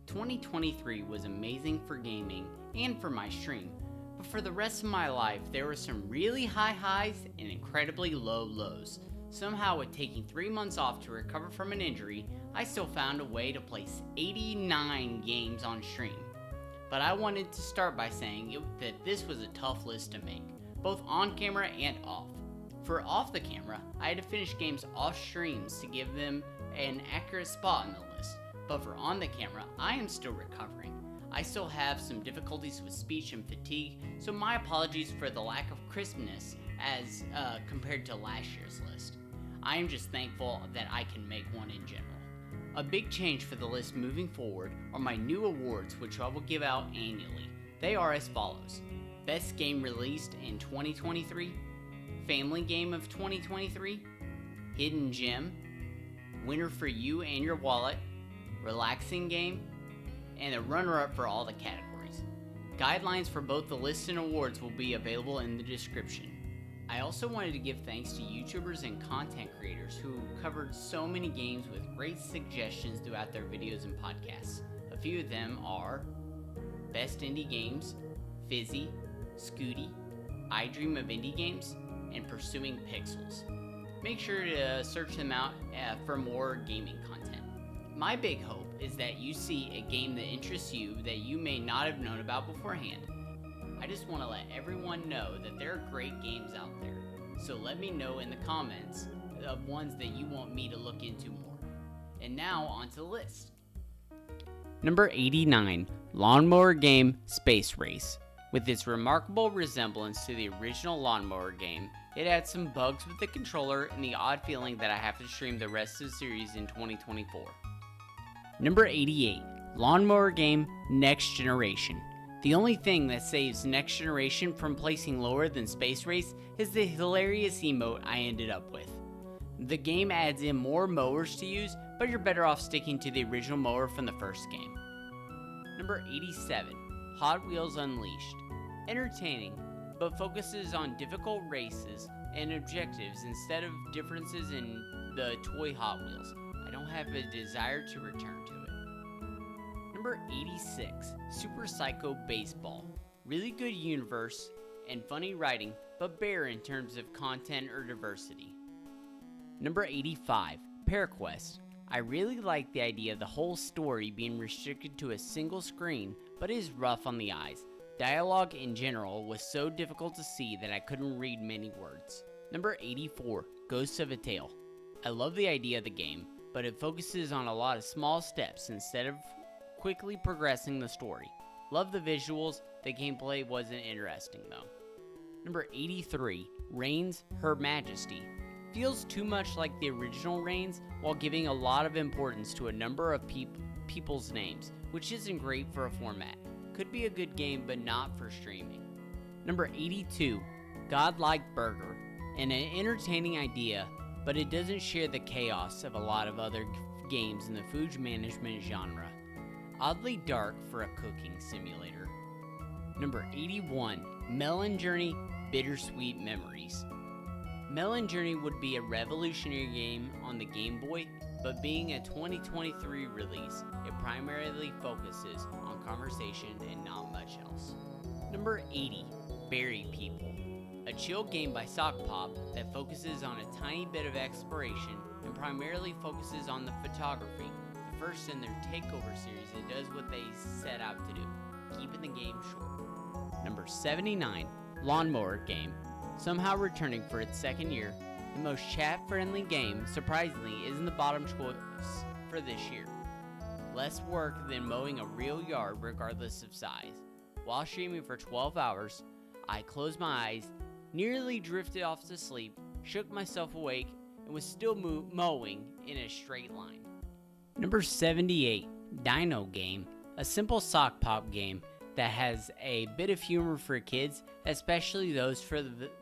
2023 was amazing for gaming and for my stream, but for the rest of my life there were some really high highs and incredibly low lows. Somehow, with taking 3 months off to recover from an injury, I still found a way to place 89 games on stream. But I wanted to start by saying that this was a tough list to make, both on camera and off. For off the camera, I had to finish games off streams to give them an accurate spot in the list, but for on the camera, I am still recovering. I still have some difficulties with speech and fatigue, so my apologies for the lack of crispness as compared to last year's list. I am just thankful that I can make one in general. A big change for the list moving forward are my new awards, which I will give out annually. They are as follows: Best Game Released in 2023, Family Game of 2023, Hidden Gem, Winner for You and Your Wallet, Relaxing Game, and a runner-up for all the categories. Guidelines for both the list and awards will be available in the description. I also wanted to give thanks to YouTubers and content creators who covered so many games with great suggestions throughout their videos and podcasts. A few of them are Best Indie Games, Fizzy, Scooty, I Dream of Indie Games, and Pursuing Pixels. Make sure to search them out for more gaming content. My big hope is that you see a game that interests you that you may not have known about beforehand. I just want to let everyone know that there are great games out there, so let me know in the comments of ones that you want me to look into more. And now onto the list. Number 89, Lawnmower Game Space Race. With its remarkable resemblance to the original Lawnmower game, it had some bugs with the controller and the odd feeling that I have to stream the rest of the series in 2024. Number 88, Lawnmower Game Next Generation. The only thing that saves Next Generation from placing lower than Space Race is the hilarious emote I ended up with. The game adds in more mowers to use, but you're better off sticking to the original mower from the first game. Number 87, Hot Wheels Unleashed. Entertaining, but focuses on difficult races and objectives instead of differences in the toy Hot Wheels. I don't have a desire to return to it. Number 86, Super Psycho Baseball. Really good universe and funny writing, but bare in terms of content or diversity. Number 85, ParaQuest. I really like the idea of the whole story being restricted to a single screen, but it is rough on the eyes. Dialogue in general was so difficult to see that I couldn't read many words. Number 84, Ghosts of a Tale. I love the idea of the game, but it focuses on a lot of small steps instead of quickly progressing the story. Love the visuals, the gameplay wasn't interesting though. Number 83, Reigns Her Majesty. Feels too much like the original Reigns while giving a lot of importance to a number of people's names, which isn't great for a format. Could be a good game, but not for streaming. Number 82, Godlike Burger. An entertaining idea, but it doesn't share the chaos of a lot of other games in the food management genre. Oddly dark for a cooking simulator. Number 81, Melon Journey Bittersweet Memories. Melon Journey would be a revolutionary game on the Game Boy, but being a 2023 release, it primarily focuses on conversation and not much else. Number 80, Berry People. A chill game by Sock Pop that focuses on a tiny bit of exploration and primarily focuses on the photography. The first in their Takeover series that does what they set out to do, keeping the game short. Number 79, Lawnmower Game. Somehow returning for its second year, the most chat-friendly game, surprisingly, isn't the bottom choice for this year. Less work than mowing a real yard regardless of size. While streaming for 12 hours, I closed my eyes, nearly drifted off to sleep, shook myself awake, and was still mowing in a straight line. Number 78, Dino Game. A simple sock pop game that has a bit of humor for kids, especially those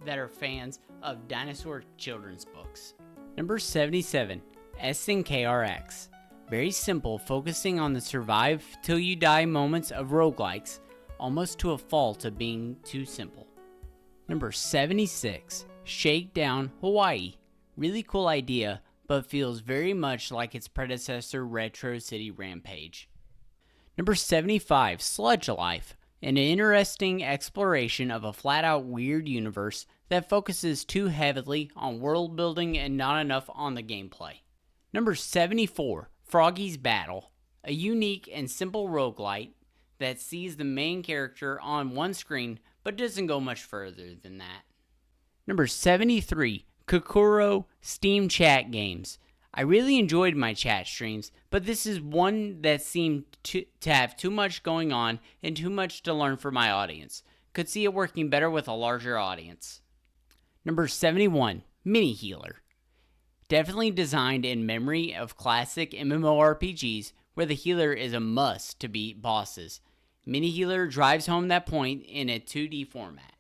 that are fans of dinosaur children's books. Number 77, SNKRX. Very simple, focusing on the survive till you die moments of roguelikes, almost to a fault of being too simple. Number 76, Shakedown Hawaii. Really cool idea, but feels very much like its predecessor Retro City Rampage. Number 75, Sludge Life, an interesting exploration of a flat-out weird universe that focuses too heavily on world building and not enough on the gameplay. Number 74, Froggy's Battle, a unique and simple roguelite that sees the main character on one screen but doesn't go much further than that. Number 73, Kokoro Steam Chat Games. I really enjoyed my chat streams, but this is one that seemed to have too much going on and too much to learn for my audience. Could see it working better with a larger audience. Number 71, Mini Healer. Definitely designed in memory of classic MMORPGs where the healer is a must to beat bosses. Mini Healer drives home that point in a 2D format.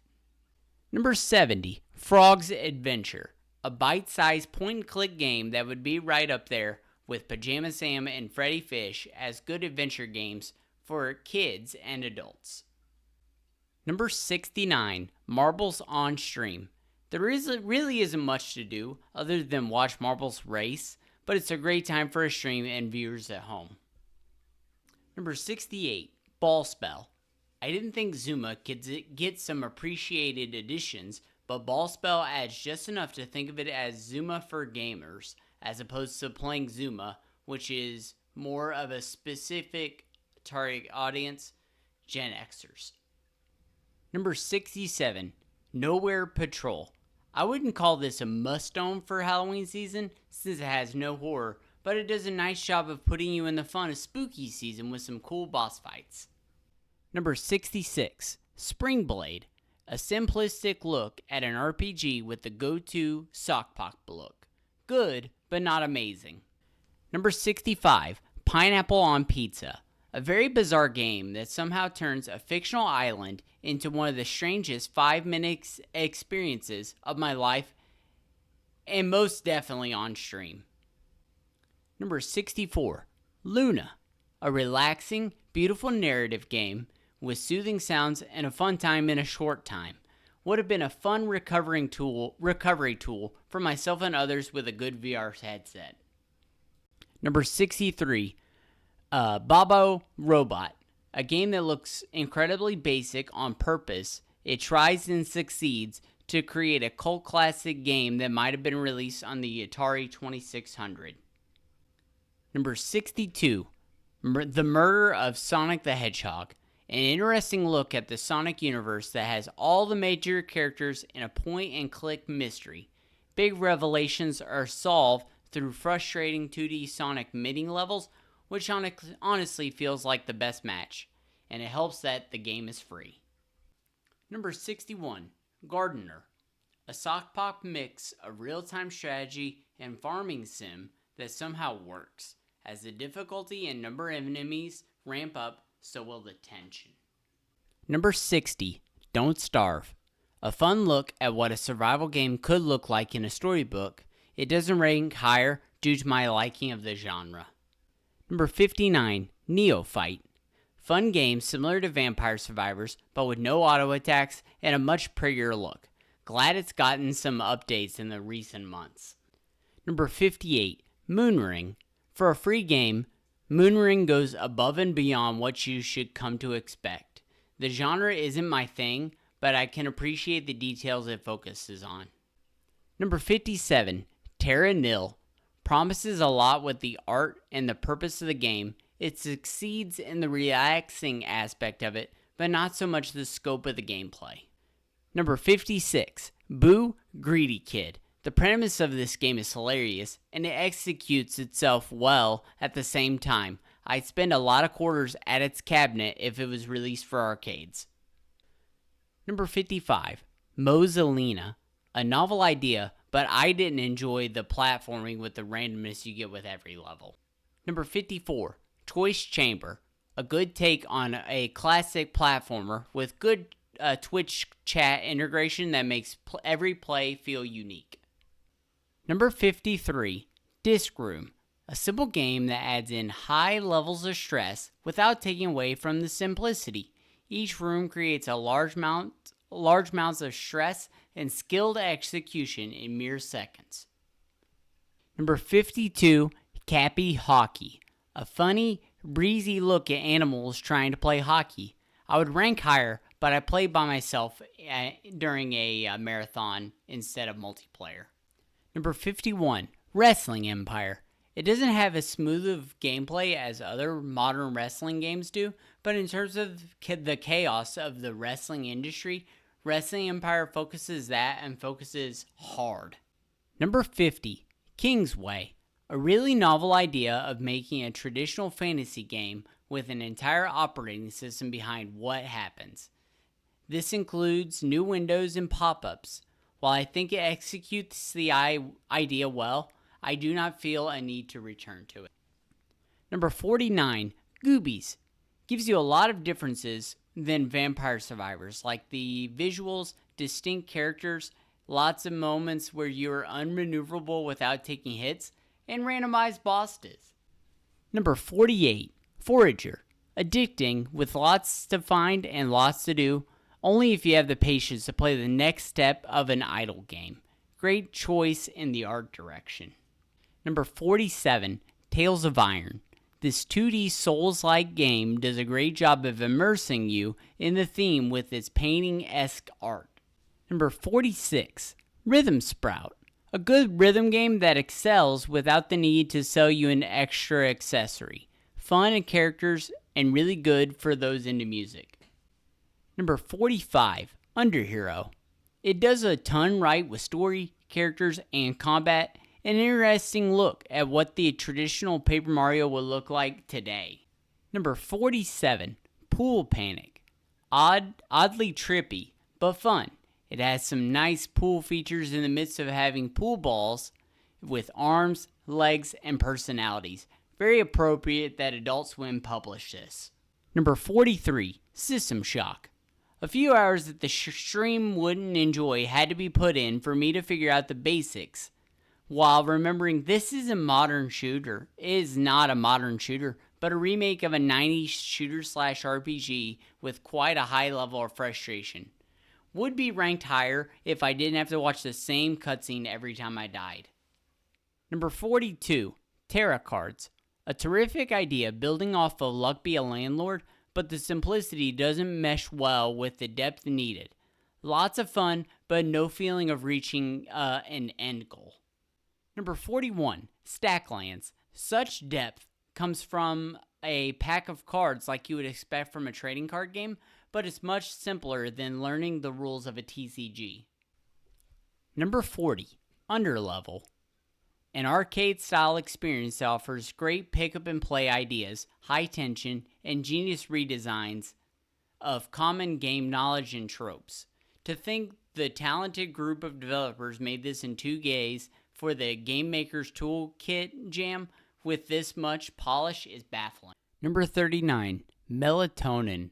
Number 70, Frog's Adventure. A bite-sized point-and-click game that would be right up there with Pajama Sam and Freddy Fish as good adventure games for kids and adults. Number 69, Marbles on Stream. There really isn't much to do other than watch marbles race, but it's a great time for a stream and viewers at home. Number 68, Ball Spell. I didn't think Zuma could get some appreciated additions, but Ball Spell adds just enough to think of it as Zuma for gamers, as opposed to playing Zuma, which is more of a specific target audience, Gen Xers. Number 67, Nowhere Patrol. I wouldn't call this a must-own for Halloween season, since it has no horror, but it does a nice job of putting you in the fun of spooky season with some cool boss fights. Number 66, Springblade. A simplistic look at an RPG with the go-to sockpop look. Good, but not amazing. Number 65, Pineapple on Pizza. A very bizarre game that somehow turns a fictional island into one of the strangest 5-minute experiences of my life, and most definitely on stream. Number 64, Luna. A relaxing, beautiful narrative game with soothing sounds and a fun time in a short time. Would have been a fun recovery tool for myself and others with a good VR headset. Number 63, Bobo Robot. A game that looks incredibly basic on purpose. It tries and succeeds to create a cult classic game that might have been released on the Atari 2600. Number 62, The Murder of Sonic the Hedgehog. An interesting look at the Sonic universe that has all the major characters in a point-and-click mystery. Big revelations are solved through frustrating 2D Sonic mini levels, which honestly feels like the best match, and it helps that the game is free. Number 61, Gardener. A sockpop mix of real-time strategy and farming sim that somehow works. As the difficulty and number of enemies ramp up, so will the tension. Number 60, Don't Starve. A fun look at what a survival game could look like in a storybook. It doesn't rank higher due to my liking of the genre. Number 59, Neophyte. Fun game similar to Vampire Survivors, but with no auto attacks and a much prettier look. Glad it's gotten some updates in the recent months. Number 58, Moonring. For a free game, Moonring goes above and beyond what you should come to expect. The genre isn't my thing, but I can appreciate the details it focuses on. Number 57, Terra Nil. Promises a lot with the art and the purpose of the game. It succeeds in the relaxing aspect of it, but not so much the scope of the gameplay. Number 56, Boo Greedy Kid. The premise of this game is hilarious, and it executes itself well at the same time. I'd spend a lot of quarters at its cabinet if it was released for arcades. Number 55, Mozelina. A novel idea, but I didn't enjoy the platforming with the randomness you get with every level. Number 54, Choice Chamber. A good take on a classic platformer with good Twitch chat integration that makes every play feel unique. Number 53, Disc Room. A simple game that adds in high levels of stress without taking away from the simplicity. Each room creates a large amounts of stress and skilled execution in mere seconds. Number 52, Cappy Hockey. A funny, breezy look at animals trying to play hockey. I would rank higher, but I played by myself during a marathon instead of multiplayer. Number 51, Wrestling Empire. It doesn't have as smooth of gameplay as other modern wrestling games do, but in terms of the chaos of the wrestling industry, Wrestling Empire focuses that and focuses hard. Number 50, Kingsway. A really novel idea of making a traditional fantasy game with an entire operating system behind what happens. This includes new windows and pop-ups. While I think it executes the idea well, I do not feel a need to return to it. Number 49, Goobies. Gives you a lot of differences than Vampire Survivors, like the visuals, distinct characters, lots of moments where you're unmaneuverable without taking hits, and randomized bosses. Number 48, Forager. Addicting, with lots to find and lots to do, only if you have the patience to play the next step of an idle game. Great choice in the art direction. Number 47, Tales of Iron. This 2D Souls-like game does a great job of immersing you in the theme with its painting-esque art. Number 46, Rhythm Sprout. A good rhythm game that excels without the need to sell you an extra accessory. Fun and characters, and really good for those into music. Number 45, Underhero. It does a ton right with story, characters, and combat. An interesting look at what the traditional Paper Mario would look like today. Number 47, Pool Panic. Oddly trippy, but fun. It has some nice pool features in the midst of having pool balls with arms, legs, and personalities. Very appropriate that Adult Swim published this. Number 43, System Shock. A few hours that the stream wouldn't enjoy had to be put in for me to figure out the basics, while remembering this is a modern shooter. It is not a modern shooter, but a remake of a 90s shooter/RPG with quite a high level of frustration. Would be ranked higher if I didn't have to watch the same cutscene every time I died. Number 42, Terra Cards. A terrific idea building off of Luck Be a Landlord, but the simplicity doesn't mesh well with the depth needed. Lots of fun, but no feeling of reaching an end goal. Number 41, Stacklands. Such depth comes from a pack of cards like you would expect from a trading card game, but it's much simpler than learning the rules of a TCG. Number 40, Underlevel. An arcade-style experience that offers great pick-up-and-play ideas, high tension, and genius redesigns of common game knowledge and tropes. To think the talented group of developers made this in 2 days for the Game Maker's Toolkit Jam with this much polish is baffling. Number 39, Melatonin.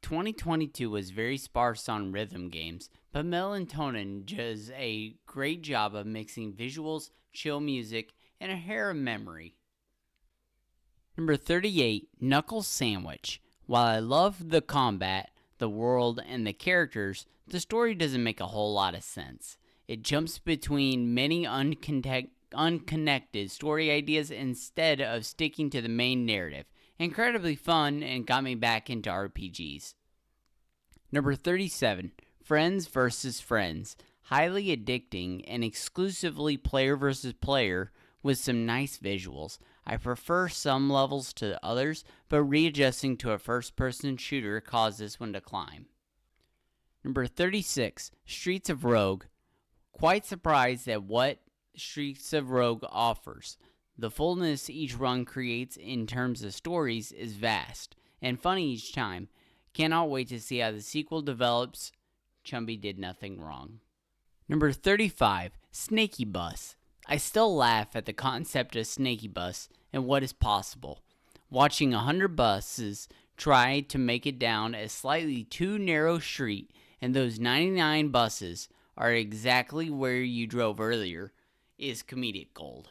2022 was very sparse on rhythm games, but Melatonin does a great job of mixing visuals, chill music, and a hair of memory. Number 38, Knuckles Sandwich. While I love the combat, the world, and the characters, the story doesn't make a whole lot of sense. It jumps between many unconnected story ideas instead of sticking to the main narrative. Incredibly fun and got me back into RPGs. Number 37, Friends vs. Friends. Highly addicting and exclusively player versus player with some nice visuals. I prefer some levels to others, but readjusting to a first-person shooter caused this one to climb. Number 36, Streets of Rogue. Quite surprised at what Streets of Rogue offers. The fullness each run creates in terms of stories is vast and funny each time. Cannot wait to see how the sequel develops. Chumby did nothing wrong. Number 35, Snaky Bus. I still laugh at the concept of Snaky Bus and what is possible. Watching 100 buses try to make it down a slightly too narrow street, and those 99 buses are exactly where you drove earlier, is comedic gold.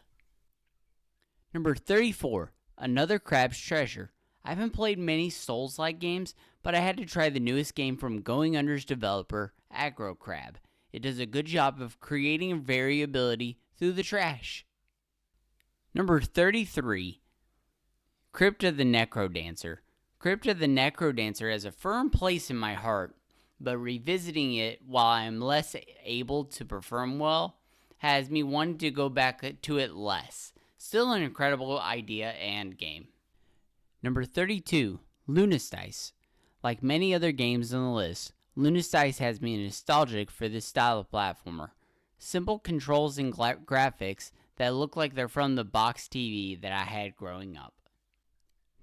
Number 34, Another Crab's Treasure. I haven't played many Souls-like games, but I had to try the newest game from Going Under's developer, Aggro Crab. It does a good job of creating variability through the trash. Number 33, Crypta the Necrodancer. Crypta the Necrodancer has a firm place in my heart, but revisiting it while I am less able to perform well has me wanting to go back to it less. Still an incredible idea and game. Number 32, Lunastice. Like many other games on the list, Lunastice has me nostalgic for this style of platformer. Simple controls and graphics that look like they're from the box TV that I had growing up.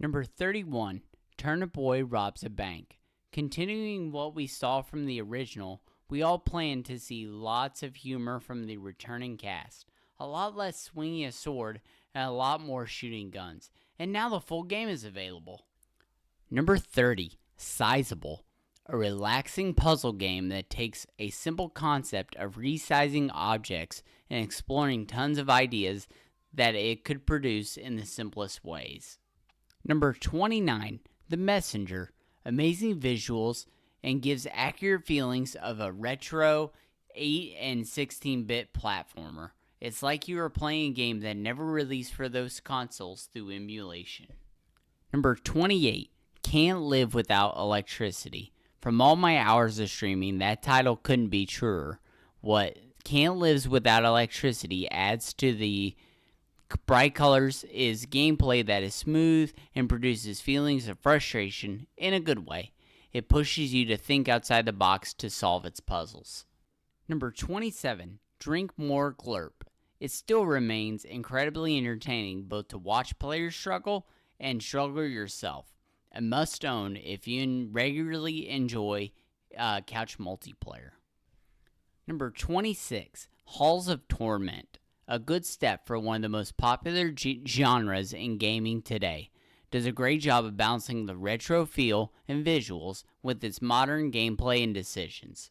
Number 31, Turnip Boy Robs a Bank. Continuing what we saw from the original, we all plan to see lots of humor from the returning cast, a lot less swinging a sword, and a lot more shooting guns. And now the full game is available. Number 30, Sizable. A relaxing puzzle game that takes a simple concept of resizing objects and exploring tons of ideas that it could produce in the simplest ways. Number 29, The Messenger. Amazing visuals and gives accurate feelings of a retro 8 and 16-bit platformer. It's like you are playing a game that never released for those consoles through emulation. Number 28, Can't Live Without Electricity. From all my hours of streaming, that title couldn't be truer. What Can't Live Without Electricity adds to the bright colors is gameplay that is smooth and produces feelings of frustration in a good way. It pushes you to think outside the box to solve its puzzles. Number 27, Drink More Glurp. It still remains incredibly entertaining both to watch players struggle and struggle yourself. A must own if you regularly enjoy couch multiplayer. Number 26, Halls of Torment. A good step for one of the most popular genres in gaming today. Does a great job of balancing the retro feel and visuals with its modern gameplay and decisions.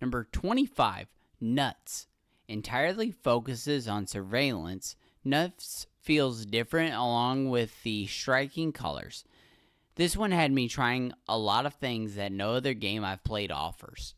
Number 25, Nuts. Entirely focuses on surveillance. Nuts feels different along with the striking colors. This one had me trying a lot of things that no other game I've played offers.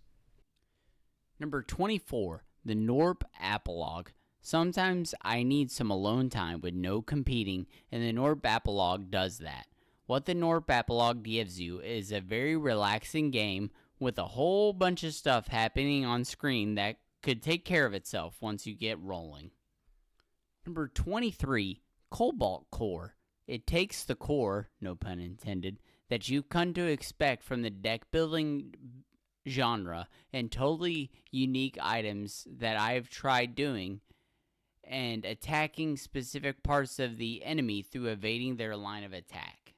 Number 24, The Norp Apolog. Sometimes I need some alone time with no competing, and the Norp Apolog does that. What the Norp Apolog gives you is a very relaxing game with a whole bunch of stuff happening on screen that could take care of itself once you get rolling. Number 23, Cobalt Core. It takes the core, no pun intended, that you've come to expect from the deck building genre and totally unique items that I've tried doing and attacking specific parts of the enemy through evading their line of attack.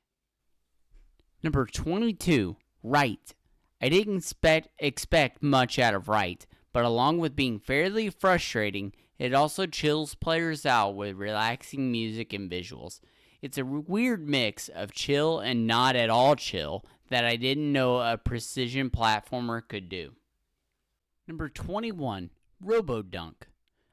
Number 22, Right. I didn't expect much out of Right, but along with being fairly frustrating, it also chills players out with relaxing music and visuals. It's a weird mix of chill and not at all chill that I didn't know a precision platformer could do. Number 21, RoboDunk.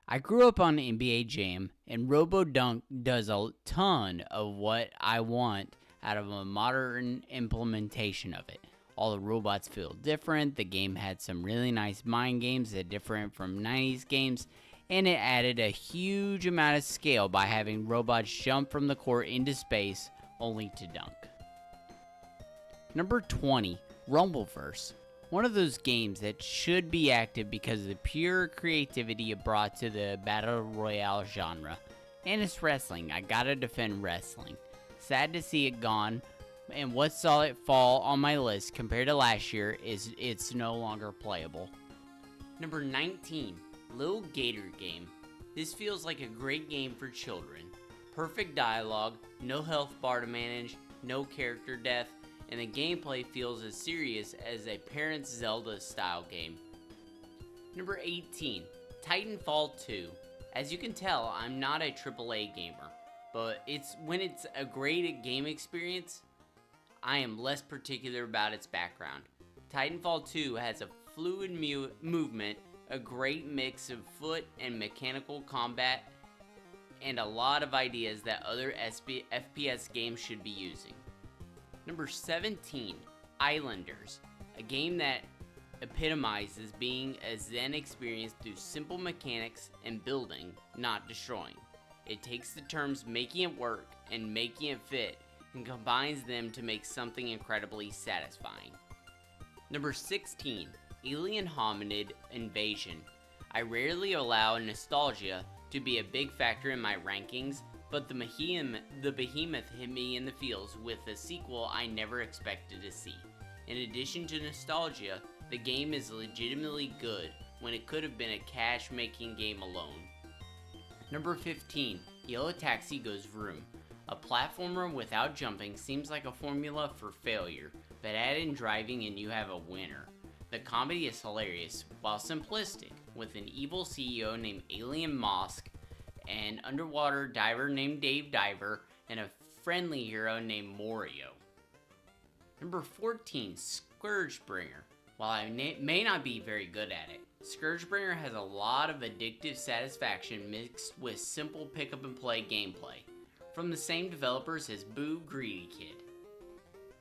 I grew up on NBA Jam, and RoboDunk does a ton of what I want out of a modern implementation of it. All the robots feel different, the game had some really nice mind games that different from 90s games, and it added a huge amount of scale by having robots jump from the court into space only to dunk. Number 20, Rumbleverse. One of those games that should be active because of the pure creativity it brought to the Battle Royale genre. And it's wrestling. I gotta defend wrestling. Sad to see it gone, and what saw it fall on my list compared to last year is it's no longer playable. Number 19, Little Gator Game. This feels like a great game for children. Perfect dialogue, no health bar to manage, no character death, and the gameplay feels as serious as a parent's Zelda-style game. Number 18, Titanfall 2. As you can tell, I'm not a AAA gamer, but when it's a great game experience, I am less particular about its background. Titanfall 2 has a fluid movement, a great mix of foot and mechanical combat, and a lot of ideas that other FPS games should be using. Number 17, Islanders, a game that epitomizes being a Zen experience through simple mechanics and building, not destroying. It takes the terms making it work and making it fit, and combines them to make something incredibly satisfying. Number 16, Alien Hominid Invasion. I rarely allow nostalgia to be a big factor in my rankings, but the behemoth hit me in the feels with a sequel I never expected to see. In addition to nostalgia, the game is legitimately good when it could have been a cash-making game alone. Number 15, Yellow Taxi Goes Vroom. A platformer without jumping seems like a formula for failure, but add in driving and you have a winner. The comedy is hilarious, while simplistic, with an evil CEO named Alien Mosk, an underwater diver named Dave Diver, and a friendly hero named Morio. Number 14, Scourgebringer. While I may not be very good at it, Scourgebringer has a lot of addictive satisfaction mixed with simple pick up and play gameplay, from the same developers as Boo Greedy Kid.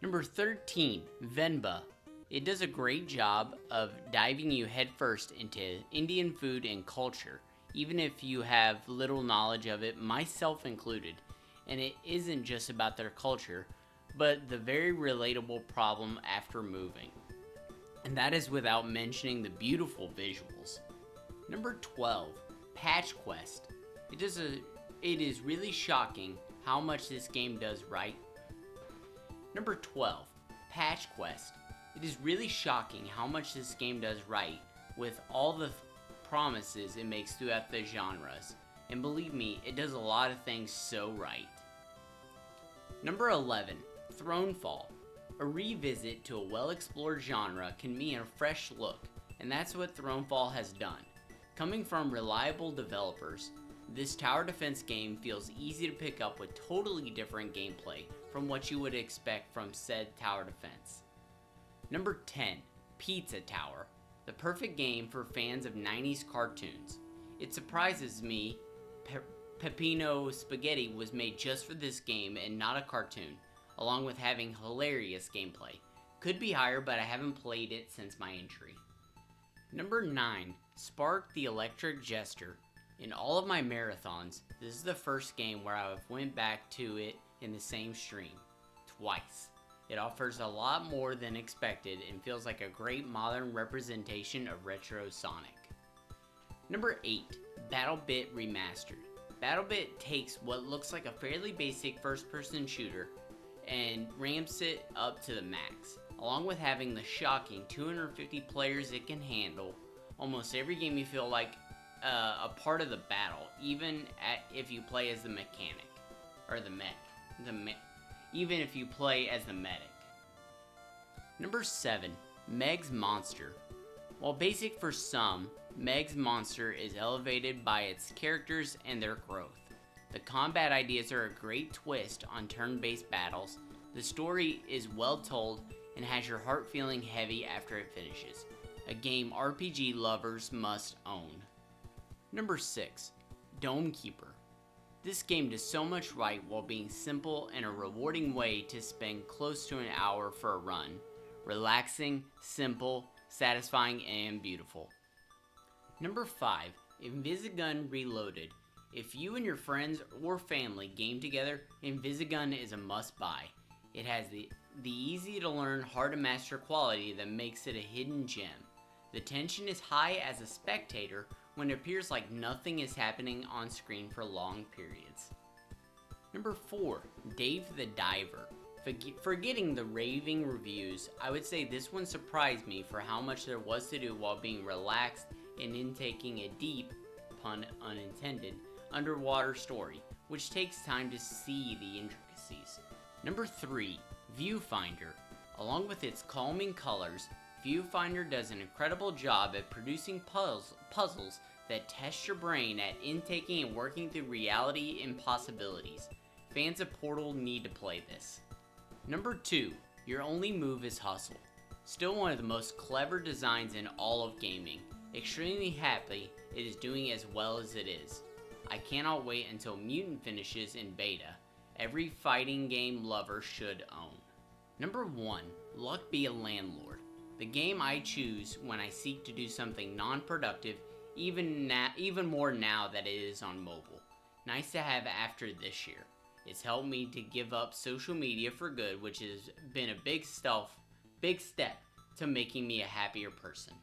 Number 13, Venba. It does a great job of diving you headfirst into Indian food and culture, even if you have little knowledge of it, myself included, and it isn't just about their culture, but the very relatable problem after moving. And that is without mentioning the beautiful visuals. Number 12, Patch Quest. It is really shocking how much this game does right. Number 12, Patch Quest. It is really shocking how much this game does right with all the promises it makes throughout the genres. And believe me, it does a lot of things so right. Number 11, Thronefall. A revisit to a well-explored genre can mean a fresh look, and that's what Thronefall has done. Coming from reliable developers, this tower defense game feels easy to pick up with totally different gameplay from what you would expect from said tower defense. Number 10, Pizza Tower. The perfect game for fans of 90s cartoons. It surprises me Peppino Spaghetti was made just for this game and not a cartoon, along with having hilarious gameplay. Could be higher, but I haven't played it since my entry. Number 9, Spark the Electric Jester. In all of my marathons, this is the first game where I went back to it in the same stream, twice. It offers a lot more than expected and feels like a great modern representation of retro Sonic. Number 8, BattleBit Remastered. BattleBit takes what looks like a fairly basic first-person shooter and ramps it up to the max, along with having the shocking 250 players it can handle. Almost every game you feel like a part of the battle, even if you play as the mechanic, or the mech, even if you play as the medic. Number 7, Meg's Monster. While basic for some, Meg's Monster is elevated by its characters and their growth. The combat ideas are a great twist on turn-based battles, the story is well told, and has your heart feeling heavy after it finishes. A game RPG lovers must own. Number 6, Dome Keeper. This game does so much right while being simple and a rewarding way to spend close to an hour for a run. Relaxing, simple, satisfying, and beautiful. Number 5, Invisigun Reloaded. If you and your friends or family game together, Invisigun is a must-buy. It has the easy to learn, hard to master quality that makes it a hidden gem. The tension is high as a spectator when it appears like nothing is happening on screen for long periods. Number 4, Dave the Diver. Forgetting the raving reviews, I would say this one surprised me for how much there was to do while being relaxed and intaking a deep, pun unintended, underwater story, which takes time to see the intricacies. Number 3, Viewfinder. Along with its calming colors, Viewfinder does an incredible job at producing puzzles that test your brain at intaking and working through reality impossibilities. Fans of Portal need to play this. Number 2, Your Only Move is Hustle. Still one of the most clever designs in all of gaming. Extremely happy it is doing as well as it is. I cannot wait until Mutant finishes in beta. Every fighting game lover should own. Number 1, Luck Be a Landlord. The game I choose when I seek to do something non-productive, even more now that it is on mobile. Nice to have after this year. It's helped me to give up social media for good, which has been a big step to making me a happier person.